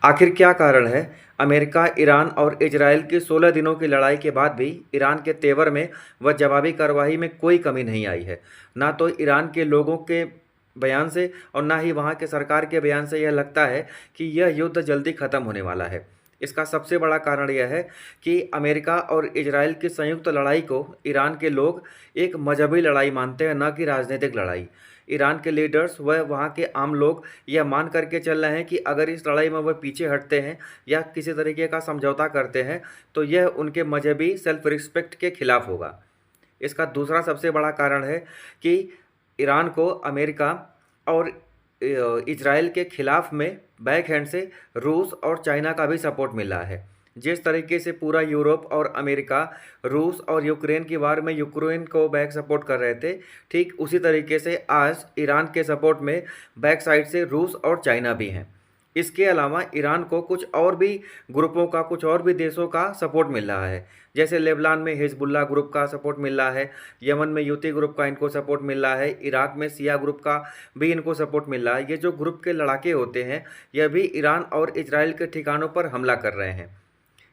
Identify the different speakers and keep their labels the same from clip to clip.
Speaker 1: आखिर क्या कारण है अमेरिका, ईरान और इजराइल की 16 दिनों की लड़ाई के बाद भी ईरान के तेवर में व जवाबी कार्रवाई में कोई कमी नहीं आई है। ना तो ईरान के लोगों के बयान से और ना ही वहाँ के सरकार के बयान से यह लगता है कि यह युद्ध जल्दी ख़त्म होने वाला है। इसका सबसे बड़ा कारण यह है कि अमेरिका और इजराइल की संयुक्त लड़ाई को ईरान के लोग एक मजहबी लड़ाई मानते हैं, न कि राजनीतिक लड़ाई। ईरान के लीडर्स व वहाँ के आम लोग यह मान करके चल रहे हैं कि अगर इस लड़ाई में वह पीछे हटते हैं या किसी तरीके का समझौता करते हैं तो यह उनके मजहबी सेल्फ रिस्पेक्ट के खिलाफ होगा। इसका दूसरा सबसे बड़ा कारण है कि ईरान को अमेरिका और इजराइल के खिलाफ में बैक हैंड से रूस और चाइना का भी सपोर्ट मिल रहा है। जिस तरीके से पूरा यूरोप और अमेरिका रूस और यूक्रेन की वार में यूक्रेन को बैक सपोर्ट कर रहे थे, ठीक उसी तरीके से आज ईरान के सपोर्ट में बैक साइड से रूस और चाइना भी हैं। इसके अलावा ईरान को कुछ और भी ग्रुपों का, कुछ और भी देशों का सपोर्ट मिल रहा है। जैसे लेबनान में हिजबुल्ला ग्रुप का सपोर्ट मिल रहा है, यमन में यूती ग्रुप का इनको सपोर्ट मिल रहा है, इराक में सिया ग्रुप का भी इनको सपोर्ट मिल रहा है। ये जो ग्रुप के लड़ाके होते हैं, यह भी ईरान और इजराइल के ठिकानों पर हमला कर रहे हैं।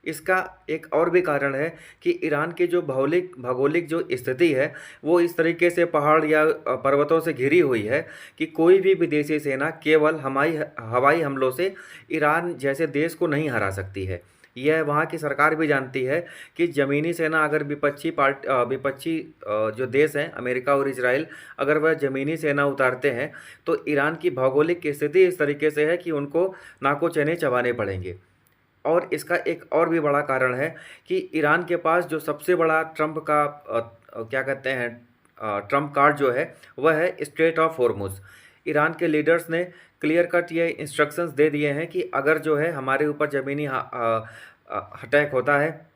Speaker 1: इसका एक और भी कारण है कि ईरान की जो भौगोलिक जो स्थिति है, वो इस तरीके से पहाड़ या पर्वतों से घिरी हुई है कि कोई भी विदेशी सेना केवल हवाई हमलों से ईरान जैसे देश को नहीं हरा सकती है। यह वहाँ की सरकार भी जानती है कि ज़मीनी सेना अगर विपक्षी जो देश हैं अमेरिका और इजराइल, अगर वह ज़मीनी सेना उतारते हैं तो ईरान की भौगोलिक स्थिति इस तरीके से है कि उनको नाको चने चबाने पड़ेंगे। और इसका एक और भी बड़ा कारण है कि ईरान के पास जो सबसे बड़ा ट्रम्प का क्या कहते हैं ट्रम्प कार्ड जो है, वह है स्ट्रेट ऑफ हॉर्मुज़। ईरान के लीडर्स ने क्लियर कट ये इंस्ट्रक्शंस दे दिए हैं कि अगर जो है हमारे ऊपर ज़मीनी अटैक होता है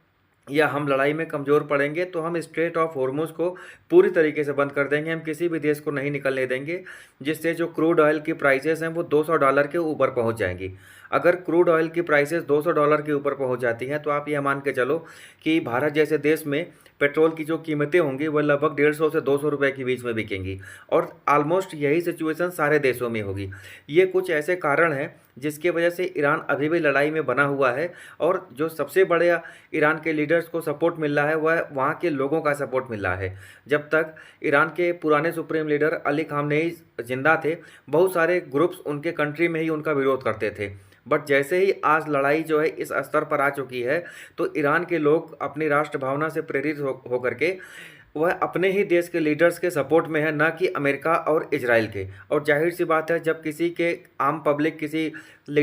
Speaker 1: या हम लड़ाई में कमज़ोर पड़ेंगे तो हम स्ट्रेट ऑफ हॉर्मुज़ को पूरी तरीके से बंद कर देंगे। हम किसी भी देश को नहीं निकलने देंगे, जिससे जो क्रूड ऑयल की प्राइसेस हैं वो $200 के ऊपर पहुंच जाएंगी। अगर क्रूड ऑयल की प्राइसेस $200 के ऊपर पहुंच जाती हैं तो आप यह मान के चलो कि भारत जैसे देश में पेट्रोल की जो कीमतें होंगी वह लगभग 150 से 200 रुपये के बीच में बिकेंगी। और आलमोस्ट यही सिचुएशन सारे देशों में होगी। ये कुछ ऐसे कारण हैं जिसकी वजह से ईरान अभी भी लड़ाई में बना हुआ है। और जो सबसे बड़े ईरान के लीडर्स को सपोर्ट मिल रहा है वह वहाँ के लोगों का सपोर्ट मिल रहा है। जब तक ईरान के पुराने सुप्रीम लीडर अली खामनेई जिंदा थे, बहुत सारे ग्रुप्स उनके कंट्री में ही उनका विरोध करते थे। बट जैसे ही आज लड़ाई जो है इस स्तर पर आ चुकी है तो ईरान के लोग अपनी राष्ट्र भावना से प्रेरित हो करके वह अपने ही देश के लीडर्स के सपोर्ट में है, ना कि अमेरिका और इजराइल के। और जाहिर सी बात है, जब किसी के आम पब्लिक किसी लीडर